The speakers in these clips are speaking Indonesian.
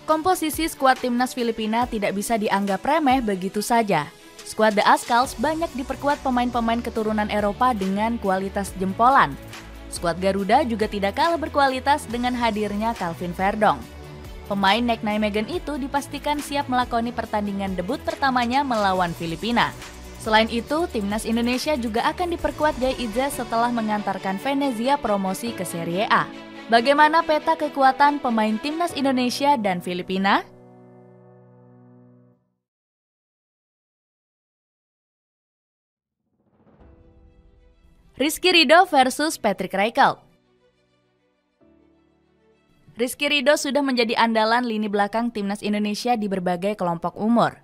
Komposisi skuad timnas Filipina tidak bisa dianggap remeh begitu saja. Skuad The Azkals banyak diperkuat pemain-pemain keturunan Eropa dengan kualitas jempolan. Skuad Garuda juga tidak kalah berkualitas dengan hadirnya Calvin Verdong. Pemain Nek Nijmegen itu dipastikan siap melakoni pertandingan debut pertamanya melawan Filipina. Selain itu, timnas Indonesia juga akan diperkuat Jay Idzes setelah mengantarkan Venezia promosi ke Serie A. Bagaimana peta kekuatan pemain timnas Indonesia dan Filipina? Rizky Ridho versus Patrick Rijkaard. Rizky Ridho sudah menjadi andalan lini belakang timnas Indonesia di berbagai kelompok umur.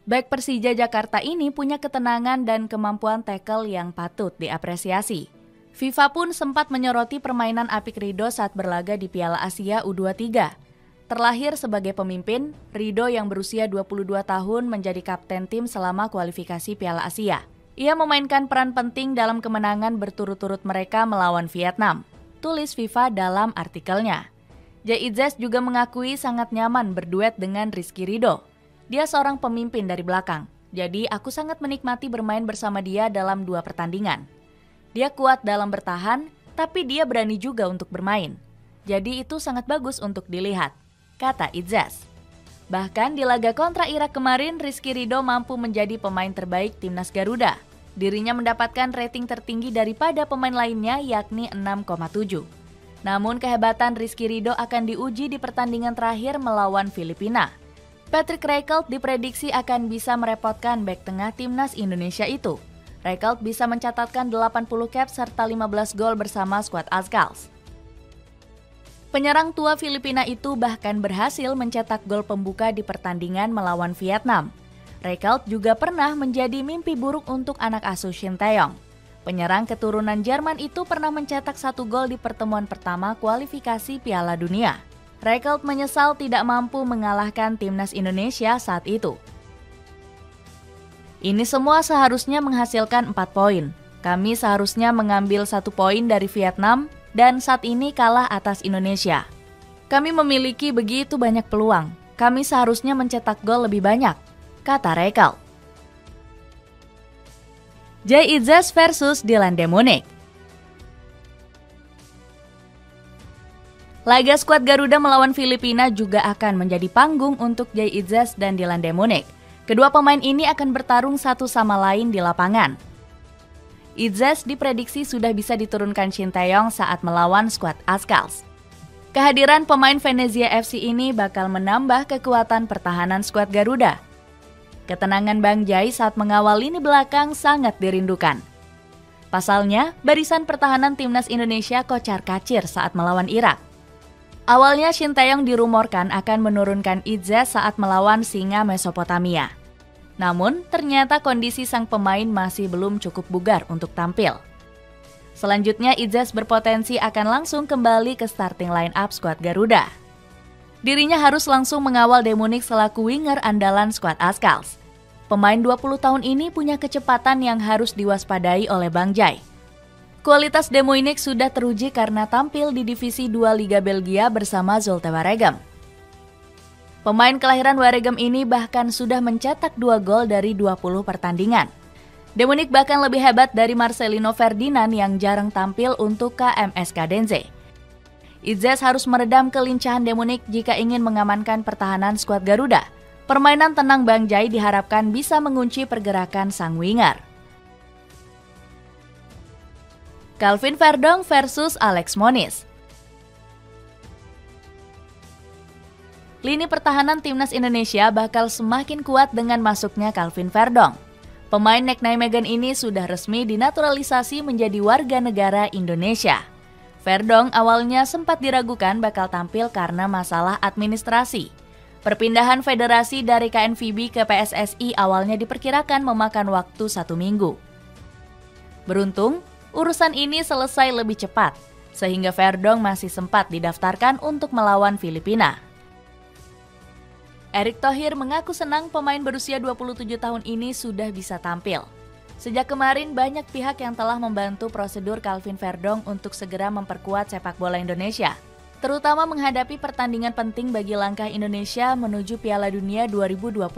Bek Persija Jakarta ini punya ketenangan dan kemampuan tackle yang patut diapresiasi. FIFA pun sempat menyoroti permainan apik Ridho saat berlaga di Piala Asia U23. Terlahir sebagai pemimpin, Ridho yang berusia 22 tahun menjadi kapten tim selama kualifikasi Piala Asia. Ia memainkan peran penting dalam kemenangan berturut-turut mereka melawan Vietnam, tulis FIFA dalam artikelnya. Jay Idzes juga mengakui sangat nyaman berduet dengan Rizky Ridho. Dia seorang pemimpin dari belakang, jadi aku sangat menikmati bermain bersama dia dalam 2 pertandingan. Dia kuat dalam bertahan, tapi dia berani juga untuk bermain. Jadi itu sangat bagus untuk dilihat, kata Idzes. Bahkan di laga kontra Irak kemarin, Rizky Ridho mampu menjadi pemain terbaik timnas Garuda. Dirinya mendapatkan rating tertinggi daripada pemain lainnya, yakni 6,7. Namun kehebatan Rizky Ridho akan diuji di pertandingan terakhir melawan Filipina. Patrick Rijkaard diprediksi akan bisa merepotkan bek tengah timnas Indonesia itu. Rijkaard bisa mencatatkan 80 caps serta 15 gol bersama skuad Azkals. Penyerang tua Filipina itu bahkan berhasil mencetak gol pembuka di pertandingan melawan Vietnam. Rijkaard juga pernah menjadi mimpi buruk untuk anak asuh Shin Tae-yong. Penyerang keturunan Jerman itu pernah mencetak 1 gol di pertemuan pertama kualifikasi Piala Dunia. Rijkaard menyesal tidak mampu mengalahkan timnas Indonesia saat itu. Ini semua seharusnya menghasilkan 4 poin. Kami seharusnya mengambil 1 poin dari Vietnam dan saat ini kalah atas Indonesia. Kami memiliki begitu banyak peluang. Kami seharusnya mencetak gol lebih banyak, kata Rijkaard. Jay Idzes versus Dylan Demonik. Laga skuad Garuda melawan Filipina juga akan menjadi panggung untuk Jay Idzes dan Dylan Demonik. Kedua pemain ini akan bertarung satu sama lain di lapangan. Idzes diprediksi sudah bisa diturunkan Shin Tae-yong saat melawan skuad Azkals. Kehadiran pemain Venezia FC ini bakal menambah kekuatan pertahanan skuad Garuda. Ketenangan Bang Jai saat mengawal lini belakang sangat dirindukan. Pasalnya, barisan pertahanan timnas Indonesia kocar-kacir saat melawan Irak. Awalnya Shin Tae-yong dirumorkan akan menurunkan Idzes saat melawan Singa Mesopotamia. Namun, ternyata kondisi sang pemain masih belum cukup bugar untuk tampil. Selanjutnya, Idzes berpotensi akan langsung kembali ke starting line-up skuad Garuda. Dirinya harus langsung mengawal Demonik selaku winger andalan skuad Azkals. Pemain 20 tahun ini punya kecepatan yang harus diwaspadai oleh Bang Jai. Kualitas Demonik sudah teruji karena tampil di Divisi 2 Liga Belgia bersama Zulte Waregem. Pemain kelahiran Waregem ini bahkan sudah mencetak 2 gol dari 20 pertandingan. Demonik bahkan lebih hebat dari Marcelino Ferdinand yang jarang tampil untuk KMS Kadenze. Idzes harus meredam kelincahan Demonik jika ingin mengamankan pertahanan skuad Garuda. Permainan tenang Bang Jai diharapkan bisa mengunci pergerakan sang winger. Calvin Verdong versus Alex Moniz. Lini pertahanan timnas Indonesia bakal semakin kuat dengan masuknya Calvin Verdong. Pemain Nek Nijmegen ini sudah resmi dinaturalisasi menjadi warga negara Indonesia. Verdong awalnya sempat diragukan bakal tampil karena masalah administrasi. Perpindahan federasi dari KNVB ke PSSI awalnya diperkirakan memakan waktu 1 minggu. Beruntung, urusan ini selesai lebih cepat, sehingga Verdong masih sempat didaftarkan untuk melawan Filipina. Erick Thohir mengaku senang pemain berusia 27 tahun ini sudah bisa tampil. Sejak kemarin banyak pihak yang telah membantu prosedur Calvin Verdong untuk segera memperkuat sepak bola Indonesia. terutama menghadapi pertandingan penting bagi langkah Indonesia menuju Piala Dunia 2026.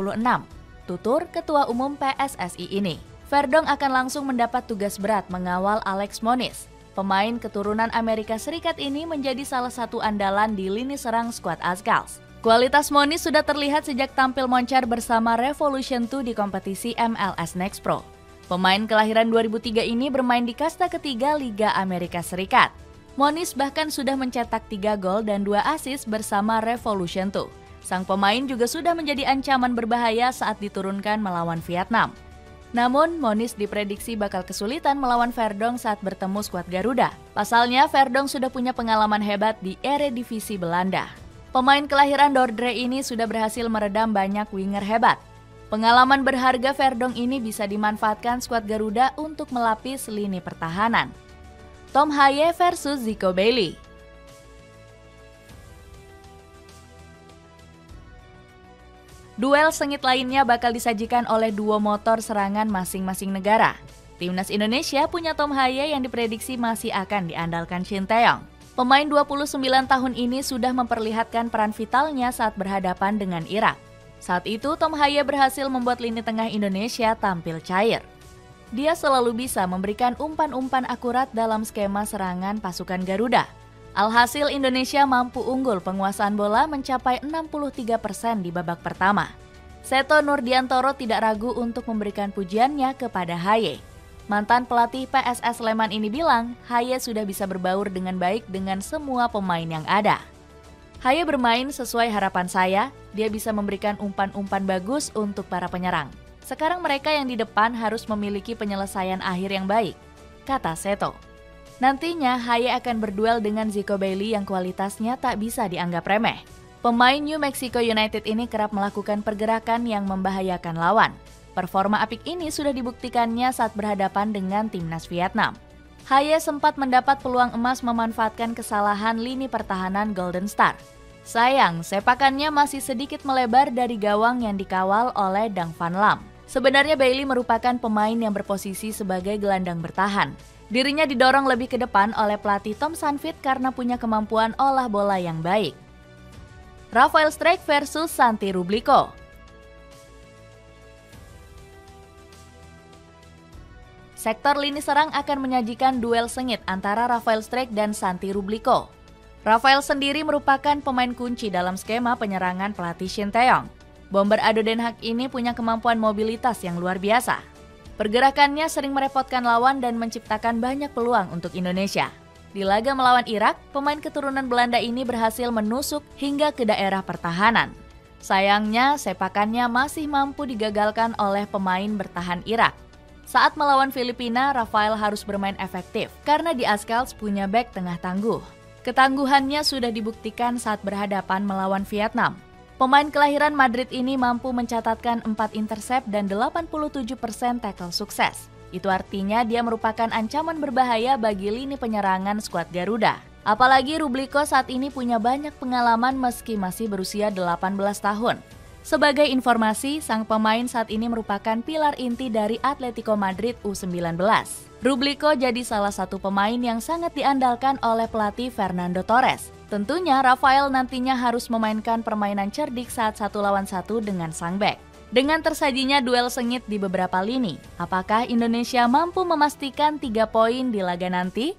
Tutur Ketua Umum PSSI ini. Verdonk akan langsung mendapat tugas berat mengawal Alex Moniz. Pemain keturunan Amerika Serikat ini menjadi salah satu andalan di lini serang skuad Azkals. Kualitas Moniz sudah terlihat sejak tampil moncer bersama Revolution 2 di kompetisi MLS Next Pro. Pemain kelahiran 2003 ini bermain di kasta ketiga Liga Amerika Serikat. Moniz bahkan sudah mencetak 3 gol dan 2 assist bersama Revolution 2. Sang pemain juga sudah menjadi ancaman berbahaya saat diturunkan melawan Vietnam. Namun, Moniz diprediksi bakal kesulitan melawan Verdonk saat bertemu skuad Garuda. Pasalnya, Verdonk sudah punya pengalaman hebat di Eredivisie Belanda. Pemain kelahiran Dordrecht ini sudah berhasil meredam banyak winger hebat. Pengalaman berharga Verdonk ini bisa dimanfaatkan skuad Garuda untuk melapis lini pertahanan. Tom Haye versus Zico Bailey. Duel sengit lainnya bakal disajikan oleh duo motor serangan masing-masing negara. Timnas Indonesia punya Tom Haye yang diprediksi masih akan diandalkan Shin Tae-yong. Pemain 29 tahun ini sudah memperlihatkan peran vitalnya saat berhadapan dengan Irak. Saat itu Tom Haye berhasil membuat lini tengah Indonesia tampil cair. Dia selalu bisa memberikan umpan-umpan akurat dalam skema serangan pasukan Garuda. Alhasil Indonesia mampu unggul penguasaan bola mencapai 63% di babak pertama. Seto Nurdiantoro tidak ragu untuk memberikan pujiannya kepada Haye. Mantan pelatih PSS Sleman ini bilang, Haye sudah bisa berbaur dengan baik dengan semua pemain yang ada. Haye bermain sesuai harapan saya, dia bisa memberikan umpan-umpan bagus untuk para penyerang. Sekarang mereka yang di depan harus memiliki penyelesaian akhir yang baik, kata Seto. Nantinya Haye akan berduel dengan Zico Bailey yang kualitasnya tak bisa dianggap remeh. Pemain New Mexico United ini kerap melakukan pergerakan yang membahayakan lawan. Performa apik ini sudah dibuktikannya saat berhadapan dengan timnas Vietnam. Haye sempat mendapat peluang emas memanfaatkan kesalahan lini pertahanan Golden Star. Sayang, sepakannya masih sedikit melebar dari gawang yang dikawal oleh Dang Van Lam. Sebenarnya Bailey merupakan pemain yang berposisi sebagai gelandang bertahan. Dirinya didorong lebih ke depan oleh pelatih Tom Sanfit karena punya kemampuan olah bola yang baik. Rafael Strijk versus Santi Rubliko. Sektor lini serang akan menyajikan duel sengit antara Rafael Strijk dan Santi Rubliko. Rafael sendiri merupakan pemain kunci dalam skema penyerangan pelatih Shin Tae-yong. Bomber Ado Den Haag ini punya kemampuan mobilitas yang luar biasa. Pergerakannya sering merepotkan lawan dan menciptakan banyak peluang untuk Indonesia. Di laga melawan Irak, pemain keturunan Belanda ini berhasil menusuk hingga ke daerah pertahanan. Sayangnya, sepakannya masih mampu digagalkan oleh pemain bertahan Irak. Saat melawan Filipina, Rafael harus bermain efektif karena di Azkals punya bek tengah tangguh. Ketangguhannya sudah dibuktikan saat berhadapan melawan Vietnam. Pemain kelahiran Madrid ini mampu mencatatkan 4 intercept dan 87% tackle sukses. Itu artinya dia merupakan ancaman berbahaya bagi lini penyerangan skuad Garuda. Apalagi Rubliko saat ini punya banyak pengalaman meski masih berusia 18 tahun. Sebagai informasi, sang pemain saat ini merupakan pilar inti dari Atletico Madrid U19. Rubliko jadi salah satu pemain yang sangat diandalkan oleh pelatih Fernando Torres. Tentunya Rafael nantinya harus memainkan permainan cerdik saat 1 lawan 1 dengan sang bek. Dengan tersajinya duel sengit di beberapa lini, apakah Indonesia mampu memastikan 3 poin di laga nanti?